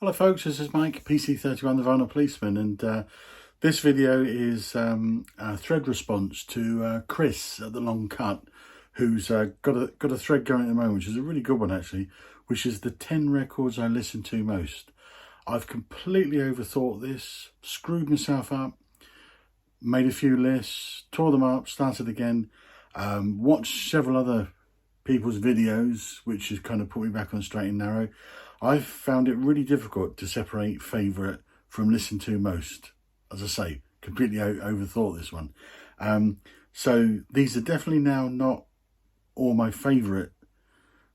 Hello folks, this is Mike, PC31 the Vinyl Policeman, and this video is a thread response to Chris at the Long Cut, who's got a thread going at the moment, which is a really good one actually, which is the 10 records I listen to most. I've completely overthought this, screwed myself up, made a few lists, tore them up, started again, watched several other people's videos, which has kind of put me back on straight and narrow. I've found it really difficult to separate favourite from listen to most. As I say, completely overthought this one. So these are definitely now not all my favourite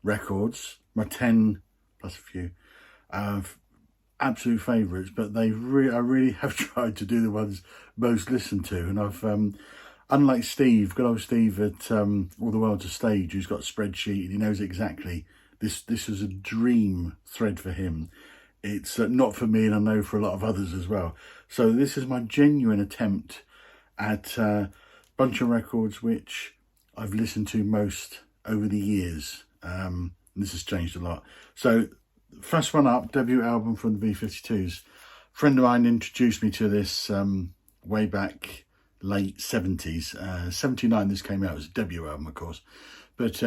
records, my 10 plus a few absolute favourites, but I really have tried to do the ones most listened to. And I've, unlike Steve, good old Steve at All the World's a Stage, who's got a spreadsheet and he knows exactly. This is a dream thread for him. It's not for me, and I know for a lot of others as well. So this is my genuine attempt at a bunch of records which I've listened to most over the years. This has changed a lot. So first one up, debut album from the B-52s. A friend of mine introduced me to this way back late 70s. 79 this came out. It was a debut album, of course. But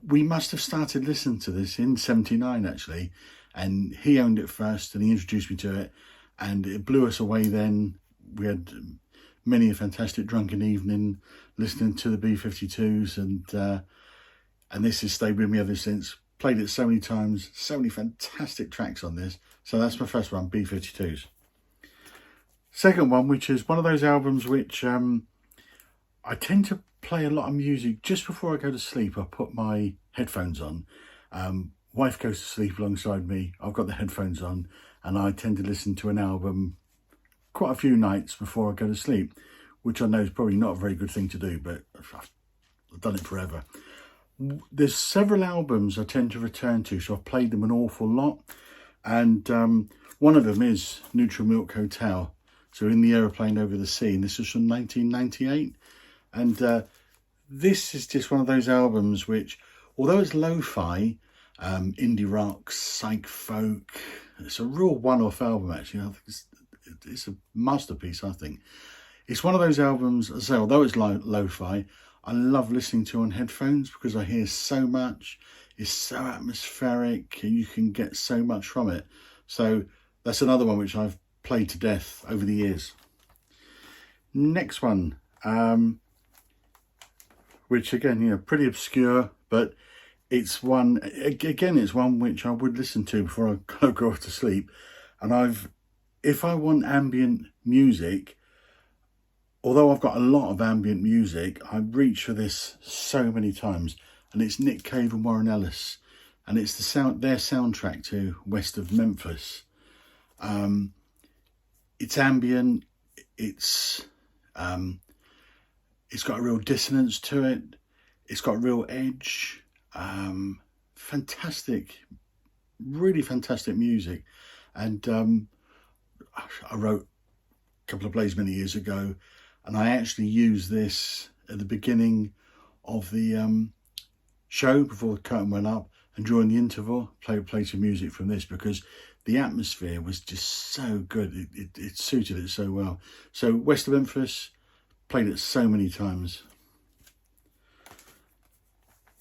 we must have started listening to this in 79 actually, and he owned it first and he introduced me to it, and it blew us away then. We had many a fantastic drunken evening listening to the B-52s, and this has stayed with me ever since. Played it so many times, so many fantastic tracks on this. So that's my first one, B-52s. Second one, which is one of those albums which I tend to play a lot of music just before I go to sleep. I put my headphones on. Wife goes to sleep alongside me. I've got the headphones on, and I tend to listen to an album quite a few nights before I go to sleep, which I know is probably not a very good thing to do, but I've done it forever. There's several albums I tend to return to, so I've played them an awful lot, and one of them is Neutral Milk Hotel. So In the Aeroplane Over the Sea, and this is from 1998. And this is just one of those albums which, although it's lo-fi, indie rock, psych folk, it's a real one-off album actually. I think it's a masterpiece, I think. It's one of those albums, as I say, although it's lo-fi, I love listening to on headphones because I hear so much. It's so atmospheric and you can get so much from it. So that's another one which I've played to death over the years. Next one, which again, pretty obscure, but it's one, again, it's one which I would listen to before I go off to sleep. And if I want ambient music, although I've got a lot of ambient music, I reach for this so many times, and it's Nick Cave and Warren Ellis, and it's their soundtrack to West of Memphis. It's ambient, it's got a real dissonance to it, it's got a real edge, fantastic, really fantastic music. And I wrote a couple of plays many years ago, and I actually used this at the beginning of the show before the curtain went up, and during the interval played some music from this because the atmosphere was just so good. It suited it so well. So West of Memphis, played it so many times.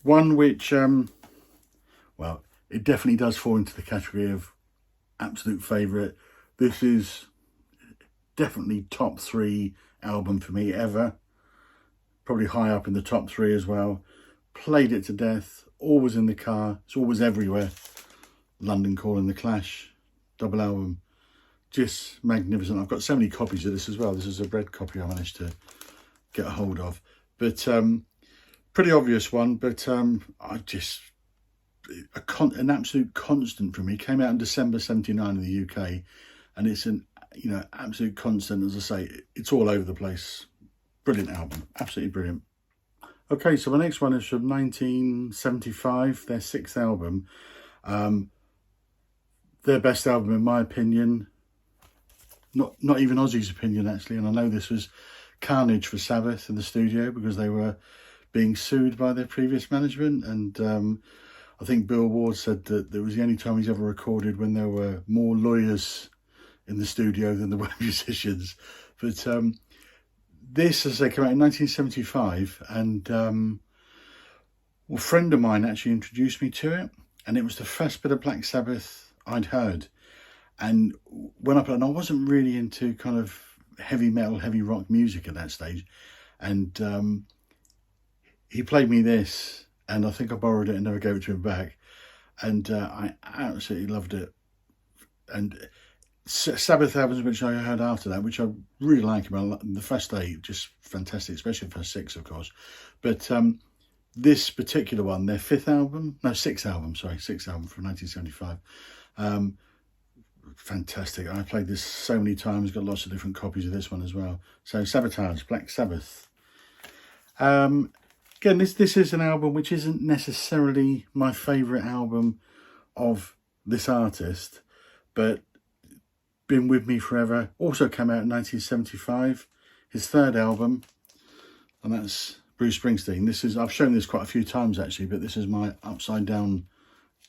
One which, well, it definitely does fall into the category of absolute favourite. This is definitely top 3 album for me ever. Probably high up in the top 3 as well. Played it to death, always in the car, it's always everywhere. London Calling, The Clash, double album. Just magnificent. I've got so many copies of this as well. This is a red copy I managed to get a hold of. But pretty obvious one, but I just, an absolute constant for me. Came out in December 79 in the UK, and it's an absolute constant. As I say, it's all over the place. Brilliant album, absolutely brilliant. Okay, so my next one is from 1975, their 6th album. Their best album in my opinion, not even Ozzy's opinion actually, and I know this was carnage for Sabbath in the studio because they were being sued by their previous management, and I think Bill Ward said that it was the only time he's ever recorded when there were more lawyers in the studio than there were musicians. But this, as they came out in 1975, and a friend of mine actually introduced me to it, and it was the first bit of Black Sabbath I'd heard. And when I wasn't really into kind of heavy metal, heavy rock music at that stage, and he played me this, and I think I borrowed it and never gave it to him back, and I absolutely loved it. And Sabbath albums, which I heard after that, which I really like about the first 8, just fantastic, especially the first 6, of course. But this particular one, their 6th album from 1975. Fantastic. I played this so many times, got lots of different copies of this one as well. So Sabotage, Black Sabbath. Again, this is an album which isn't necessarily my favourite album of this artist, but been with me forever. Also came out in 1975, his 3rd album, and that's Bruce Springsteen. I've shown this quite a few times actually, but this is my upside down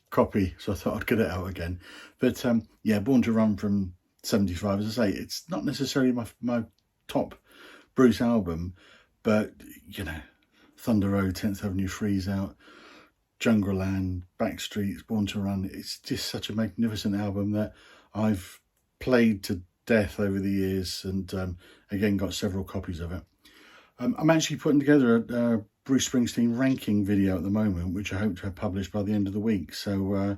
copy, so I thought I'd get it out again. But yeah, Born to Run from 75, as I say, it's not necessarily my top Bruce album, but you know, Thunder Road, 10th Avenue Freeze Out, Jungle Land, Backstreets, Born to Run. It's just such a magnificent album that I've played to death over the years, and again got several copies of it. I'm actually putting together a Bruce Springsteen ranking video at the moment, which I hope to have published by the end of the week. So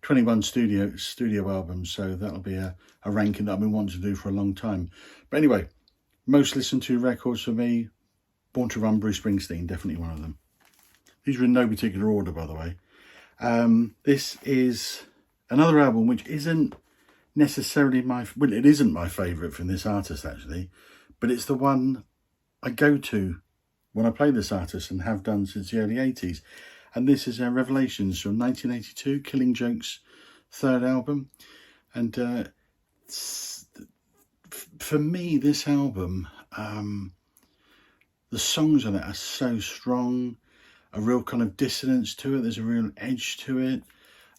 21 studio albums, so that'll be a ranking that I've been wanting to do for a long time. But anyway, most listened to records for me, Born to Run, Bruce Springsteen, definitely one of them. These are in no particular order, by the way. This is another album which isn't necessarily it isn't my favourite from this artist actually, but it's the one I go to when I play this artist and have done since the early 80s. And this is Revelations from 1982, Killing Joke's 3rd album. And for me, this album, the songs on it are so strong, a real kind of dissonance to it. There's a real edge to it.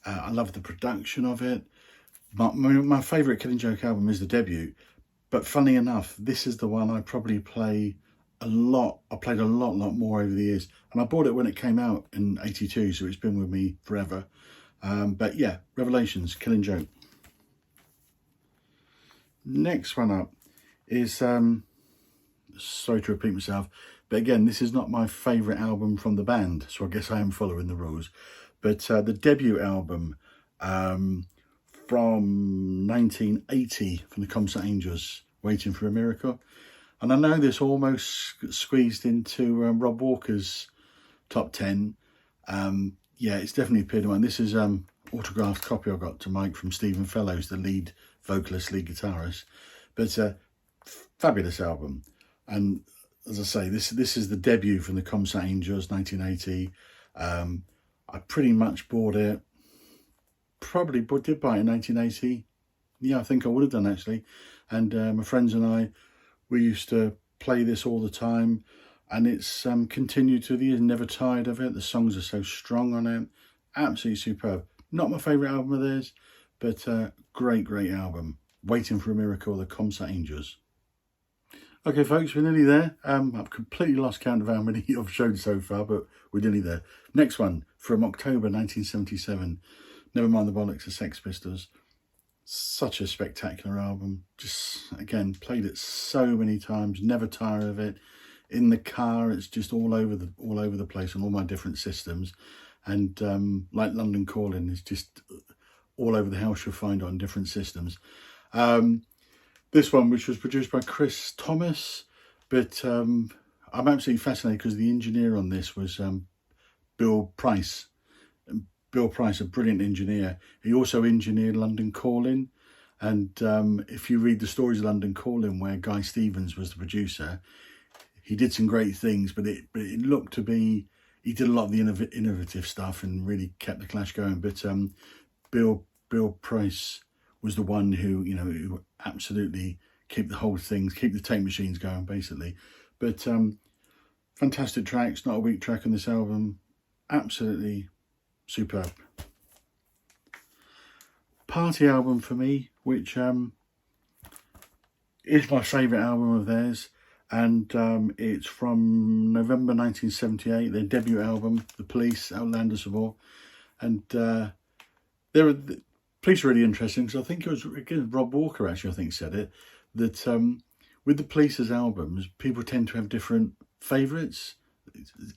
I love the production of it. My favourite Killing Joke album is the debut, but funnily enough, this is the one I probably play a lot. I played a lot more over the years, and I bought it when it came out in 82, so it's been with me forever. But yeah, Revelations, Killing Joke. Next one up is, sorry to repeat myself, but again, this is not my favourite album from the band, so I guess I am following the rules. But the debut album from 1980 from the Comsat Angels, Waiting for a Miracle. And I know this almost squeezed into Rob Walker's top 10. Yeah, it's definitely appeared in mine. This is autographed copy I got to Mike from Stephen Fellows, the lead vocalist, lead guitarist. But it's a fabulous album. And as I say, this is the debut from the Comsat Angels, 1980. I pretty much bought it, probably did buy it in 1980. Yeah, I think I would have done actually. And my friends and I, we used to play this all the time, and it's continued through the years, never tired of it. The songs are so strong on it, absolutely superb. Not my favourite album of theirs, but great album. Waiting for a Miracle, the Comsat Angels. Okay folks, we're nearly there. I've completely lost count of how many I've shown so far, but we're nearly there. Next one, from October 1977, Never Mind the Bollocks, the Sex Pistols. Such a spectacular album. Just, again, played it so many times, never tire of it. In the car, it's just all over the place on all my different systems. And like London Calling, it's just all over the house. You'll find it on different systems. This one, which was produced by Chris Thomas, but I'm absolutely fascinated because the engineer on this was Bill Price. Bill Price, a brilliant engineer. He also engineered London Calling. And if you read the stories of London Calling, where Guy Stevens was the producer, he did some great things, but it looked to be, he did a lot of the innovative stuff and really kept the Clash going. But Bill Price was the one who absolutely keep the whole thing, keep the tape machines going, basically. But fantastic tracks, not a weak track on this album. Absolutely superb. Party album for me, which is my favourite album of theirs, and it's from November 1978, their debut album, The Police, Outlander Savoy. And the Police are really interesting, because I think it was, again, Rob Walker actually, I think, said it, that with the Police's albums, people tend to have different favourites.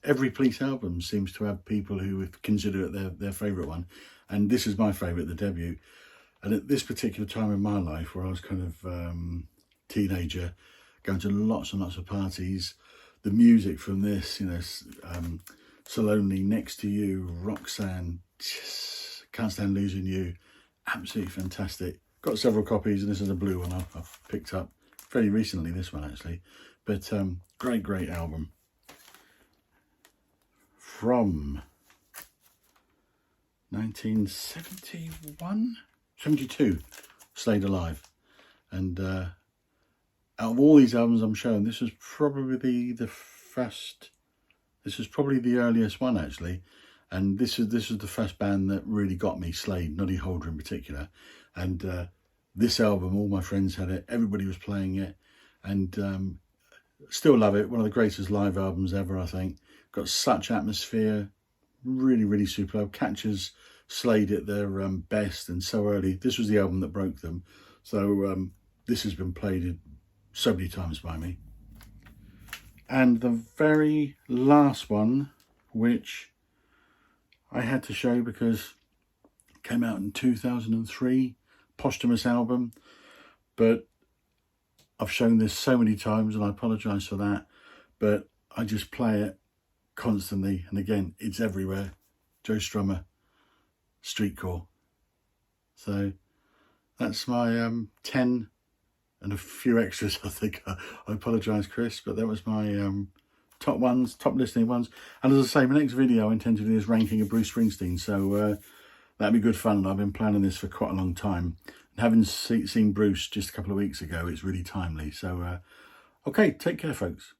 Every Police album seems to have people who would consider it their favourite one, and this is my favourite, the debut. And at this particular time in my life, where I was kind of teenager, going to lots and lots of parties, the music from this, you know, So Lonely, Next to You, Roxanne, Can't Stand Losing You, absolutely fantastic. Got several copies, and this is a blue one I've picked up fairly recently, this one actually. But great album. From 1971? 72, Slade Alive. And out of all these albums I'm showing, this is probably the first, this is probably the earliest one actually. And this is the first band that really got me, Slade, Noddy Holder in particular. And this album, all my friends had it, everybody was playing it, and still love it. One of the greatest live albums ever, I think. Got such atmosphere, really superb. Catches Slade at their best, and so early. This was the album that broke them. So this has been played so many times by me. And the very last one, which I had to show because it came out in 2003, posthumous album, but I've shown this so many times and I apologise for that, but I just play it constantly, and again, it's everywhere. Joe Strummer, Street Call. So that's my 10 and a few extras, I think. I apologise, Chris, but that was my top ones, top listening ones. And as I say, my next video I intend to do is ranking of Bruce Springsteen, so that'd be good fun. I've been planning this for quite a long time. And having seen Bruce just a couple of weeks ago, it's really timely. So, okay, take care, folks.